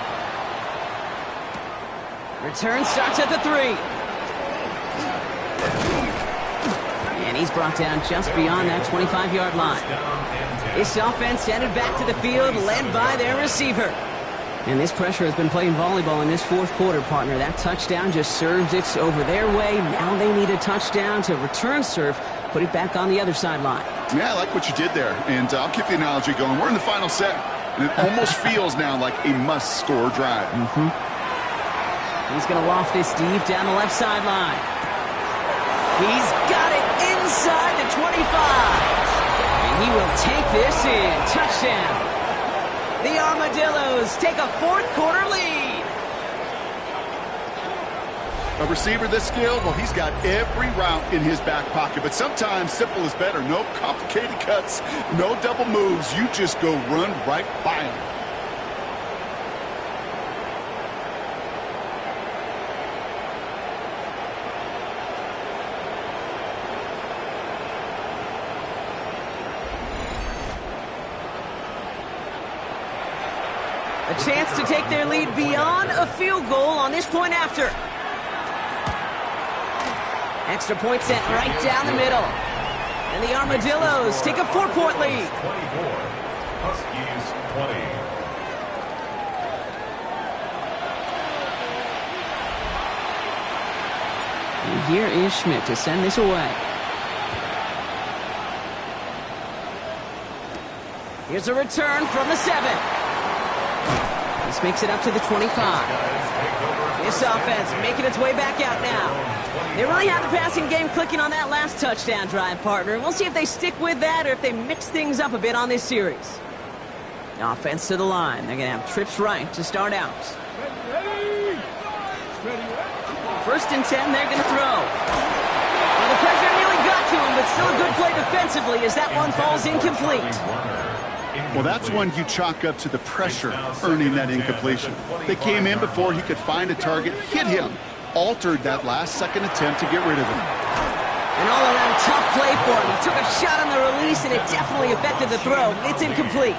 Return starts at the 3. And he's brought down just beyond that 25-yard line. This offense headed back to the field, led by their receiver. And this pressure has been playing volleyball in this fourth quarter, partner. That touchdown just serves it over their way. Now they need a touchdown to return serve, put it back on the other sideline. Yeah, I like what you did there. And I'll keep the analogy going. We're in the final set, and it almost feels now like a must-score drive. He's going to loft this deep down the left sideline. He's got it inside the 25. And he will take this in. Touchdown. The Armadillos take a fourth quarter lead. A receiver this skilled, well, he's got every route in his back pocket. But sometimes simple is better. No complicated cuts, no double moves. You just go run right by him. A chance to take their lead beyond a field goal on this point after. Extra point sent right down the middle. And the Armadillos take a 4-point lead. 24. Huskies 20. And here is Schmidt to send this away. Here's a return from the 7. This makes it up to the 25. This offense making its way back out now. They really have the passing game clicking on that last touchdown drive, partner. We'll see if they stick with that or if they mix things up a bit on this series. The offense to the line. They're going to have trips right to start out. First and 10, they're going to throw. Well, the pressure nearly got to him, but still a good play defensively as that one falls incomplete. Well, that's one you chalk up to the pressure earning that incompletion. They came in before he could find a target, hit him, altered that last-second attempt to get rid of him. An all-around tough play for him. He took a shot on the release, and it definitely affected the throw. It's incomplete.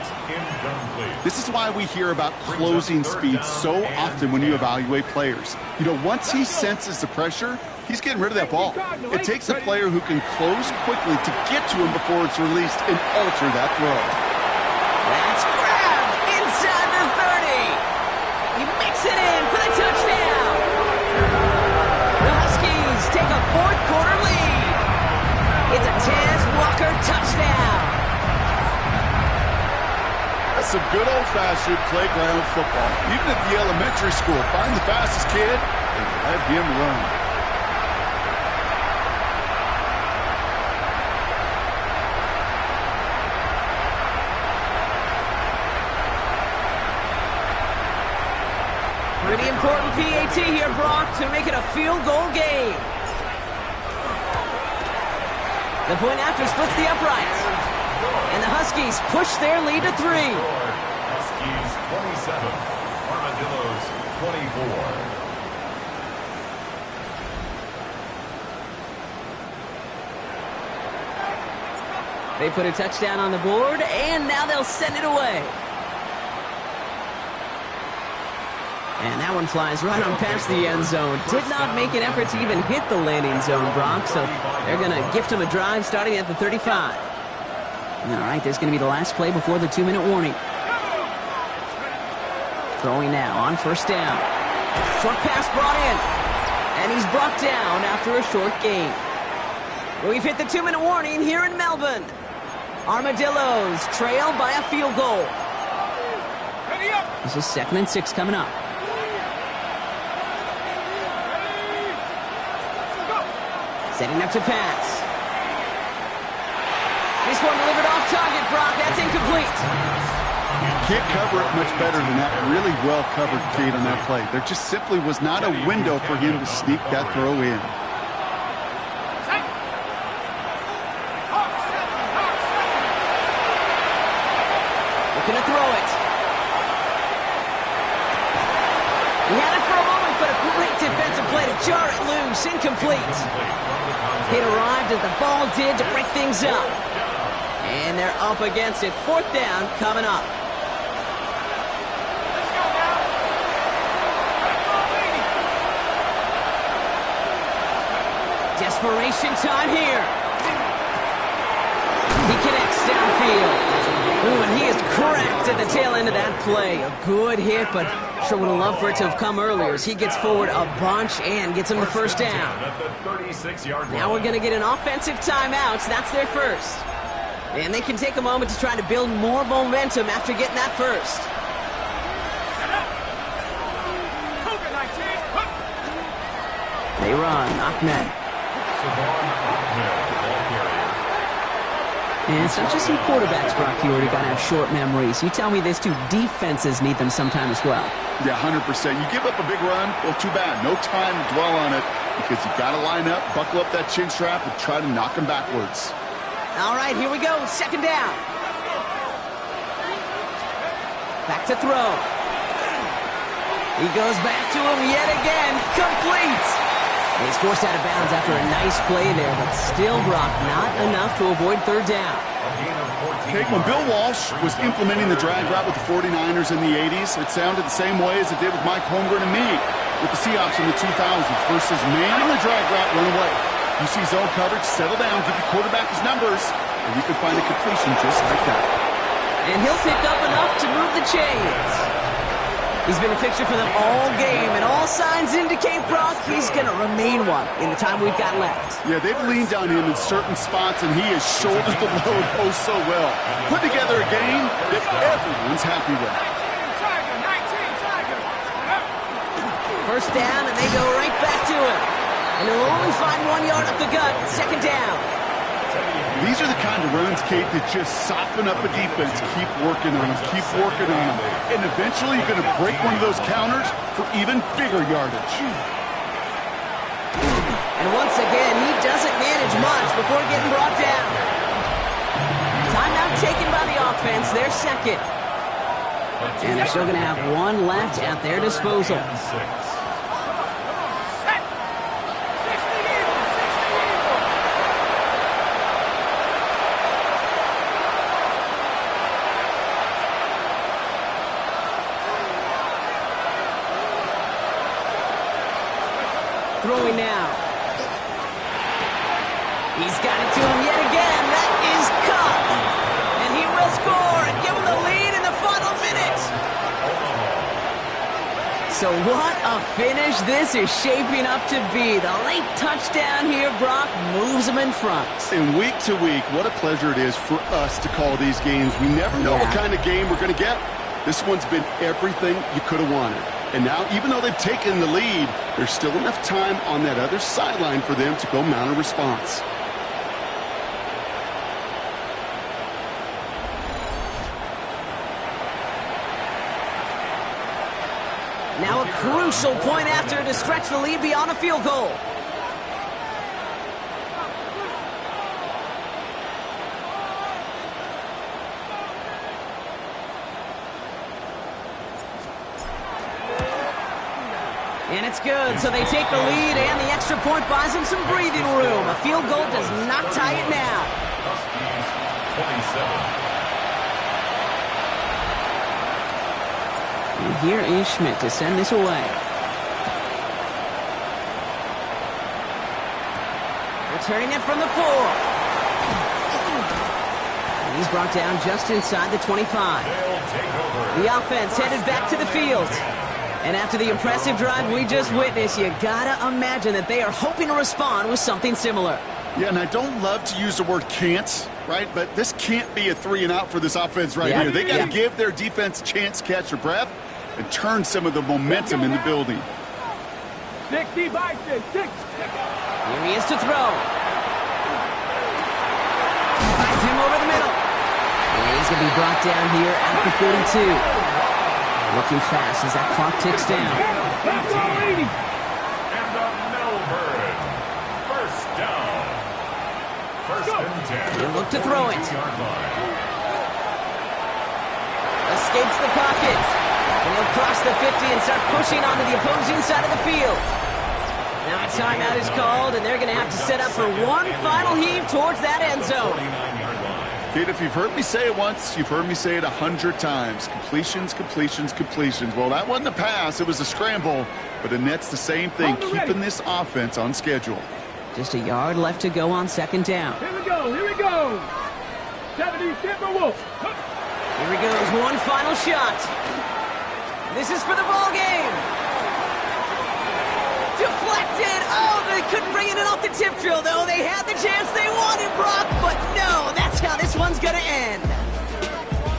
This is why we hear about closing speed so often when you evaluate players. You know, once he senses the pressure, he's getting rid of that ball. It takes a player who can close quickly to get to him before it's released and alter that throw. That's grabbed inside the 30. He makes it in for the touchdown. The Huskies take a fourth quarter lead. It's a Tez Walker touchdown. That's some good old-fashioned playground football. Even at the elementary school, find the fastest kid and let him run. Pretty important PAT here, Brock, to make it a field goal game. The point after splits the uprights. And the Huskies push their lead to 3. Huskies 27. Armadillos 24. They put a touchdown on the board, and now they'll send it away. And that one flies right on past the end zone. Did not make an effort to even hit the landing zone, Brock, so they're going to gift him a drive starting at the 35. All right, there's going to be the last play before the 2-minute warning. Throwing now on first down. Short pass brought in. And he's brought down after a short gain. We've hit the 2-minute warning here in Melbourne. Armadillos trail by a field goal. This is 2nd and 6 coming up. Setting up to pass. This one delivered off target, Brock. That's incomplete. Can't cover it much better than that. Really well covered, Kate, on that play. There just simply was not a window for him to sneak that throw in. Looking to throw it. He had it for a moment, but a great defensive play to jar it loose. Incomplete. It arrived as the ball did to break things up. And they're up against it. 4th down coming up. Desperation time here. He connects downfield. Ooh, and he is cracked at the tail end of that play. A good hit, but sure would have loved for it to have come earlier as he gets forward a bunch and gets him the 1st down. Now we're going to get an offensive timeout. So that's their first. And they can take a moment to try to build more momentum after getting that first. They run. Ahmed. And it's not just some quarterbacks, Brock, you already got to have short memories. You tell me these 2 defenses need them sometime as well. Yeah, 100%. You give up a big run, well, too bad. No time to dwell on it because you got to line up, buckle up that chin strap, and try to knock them backwards. All right, here we go. 2nd down. Back to throw. He goes back to him yet again. Complete. He's forced out of bounds after a nice play there, but still, Brock, not enough to avoid 3rd down. Okay, when Bill Walsh was implementing the drag route with the 49ers in the 80s, it sounded the same way as it did with Mike Holmgren and me with the Seahawks in the 2000s. Versus man on the drag route, run away. You see zone coverage, settle down, give your quarterback his numbers, and you can find a completion just like that. And he'll pick up enough to move the chains. He's been a fixture for them all game, and all signs indicate, Brock, he's going to remain one in the time we've got left. Yeah, they've leaned on him in certain spots, and he has shouldered the load oh so well. Put together a game that everyone's happy with. 1st down, and they go right back to him. And he'll only find 1 yard up the gut. 2nd down. These are the kind of runs, Kate, that just soften up a defense. Keep working on them, keep working on them. And eventually you're going to break one of those counters for even bigger yardage. And once again, he doesn't manage much before getting brought down. Timeout taken by the offense, their 2nd. And they're still going to have 1 left at their disposal. Throwing now. He's got it to him yet again. That is caught. And he will score and give him the lead in the final minute. So what a finish this is shaping up to be. The late touchdown here, Brock, moves him in front. And week to week, what a pleasure it is for us to call these games. We never know what kind of game we're going to get. This one's been everything you could have wanted. And now, even though they've taken the lead, there's still enough time on that other sideline for them to go mount a response. Now a crucial point after to stretch the lead beyond a field goal. And it's good, so they take the lead, and the extra point buys them some breathing room. A field goal does not tie it now. And here is Schmidt to send this away. Returning it from the 4. And he's brought down just inside the 25. The offense headed back to the field. And after the impressive drive we just witnessed, you gotta imagine that they are hoping to respond with something similar. Yeah, and I don't love to use the word can't, right? But this can't be a 3-and-out for this offense right here. They got to give their defense a chance to catch their breath and turn some of the momentum in the building. 60 Bison, 6. Here he is to throw. Finds him over the middle. And he's going to be brought down here at the 42. Looking fast as that clock ticks down. And the Melbourne first down. 1st and 10. He'll look to throw it. Escapes the pocket. And he'll cross the 50 and start pushing onto the opposing side of the field. Now a timeout is called, and they're going to have to set up for one final heave towards that end zone. Kid, if you've heard me say it once, you've heard me say it 100 times. Completions, completions, completions. Well, that wasn't a pass. It was a scramble. But Annette's the same thing, keeping this offense on schedule. Just a yard left to go on second down. Here we go, here we go. 70, Wolf. Here he goes, one final shot. This is for the ball game. Deflected. Oh, they couldn't bring it in off the tip drill, though. They had the chance they wanted, Brock, but no, that's how this one's going to end.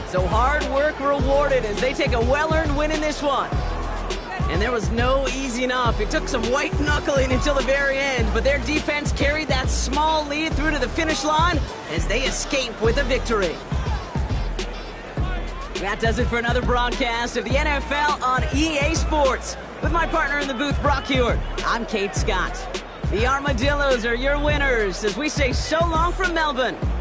So hard work rewarded as they take a well-earned win in this one. And there was no easing up. It took some white knuckling until the very end, but their defense carried that small lead through to the finish line as they escape with a victory. That does it for another broadcast of the NFL on EA Sports. With my partner in the booth, Brock Hewitt, I'm Kate Scott. The Armadillos are your winners as we say so long from Melbourne.